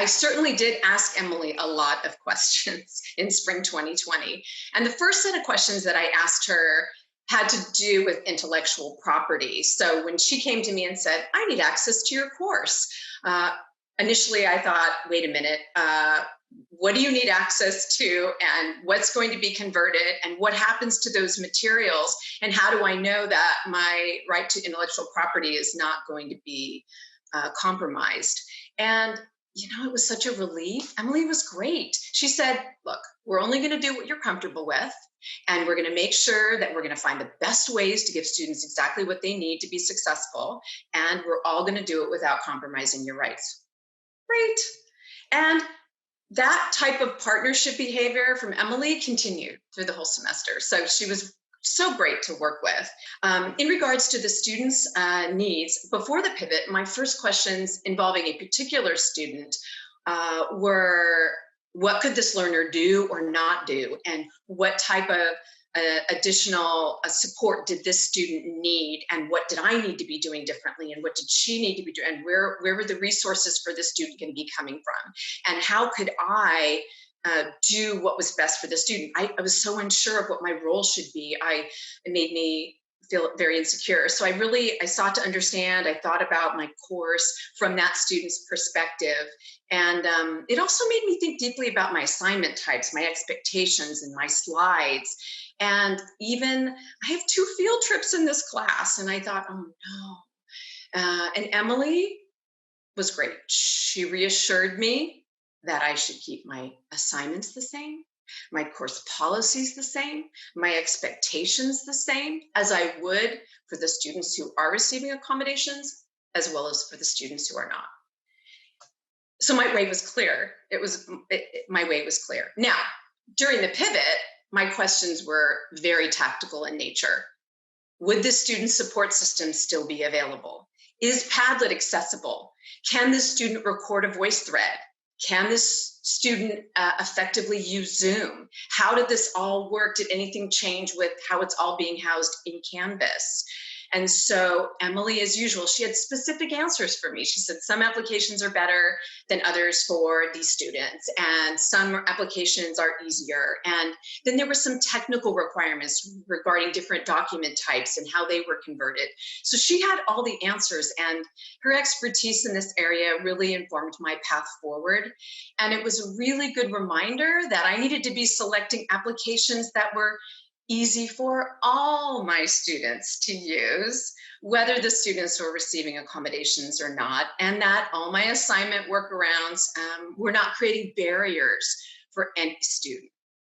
I certainly did ask Emily a lot of questions in spring 2020. And the first set of questions that I asked her had to do with intellectual property. So when she came to me and said, I need access to your course, initially I thought, wait a minute, what do you need access to, and what's going to be converted, and what happens to those materials, and how do I know that my right to intellectual property is not going to be compromised? And it was such a relief. Emily was great. She said, look, we're only going to do what you're comfortable with, and we're going to make sure that we're going to find the best ways to give students exactly what they need to be successful, and we're all going to do it without compromising your rights. Great. And that type of partnership behavior from Emily continued through the whole semester. So she was so great to work with. In regards to the students' needs, before the pivot, my first questions involving a particular student were, what could this learner do or not do? And what type of additional support did this student need? And what did I need to be doing differently? And what did she need to be doing? And where were the resources for this student going to be coming from? And how could I do what was best for the student? I was so unsure of what my role should be. It made me feel very insecure. So I sought to understand. I thought about my course from that student's perspective. And it also made me think deeply about my assignment types, my expectations, and my slides. And even I have 2 field trips in this class. And I thought, oh no. And Emily was great. She reassured me that I should keep my assignments the same, my course policies the same, my expectations the same as I would for the students who are receiving accommodations, as well as for the students who are not. So my way was clear. My way was clear. Now, during the pivot, my questions were very tactical in nature. Would the student support system still be available? Is Padlet accessible? Can the student record a voice thread? Can this student effectively use Zoom? How did this all work? Did anything change with how it's all being housed in Canvas? And so Emily, as usual, she had specific answers for me. She said some applications are better than others for these students, and some applications are easier. And then there were some technical requirements regarding different document types and how they were converted. So she had all the answers, and her expertise in this area really informed my path forward. And it was a really good reminder that I needed to be selecting applications that were easy for all my students to use, whether the students were receiving accommodations or not, and that all my assignment workarounds were not creating barriers for any student.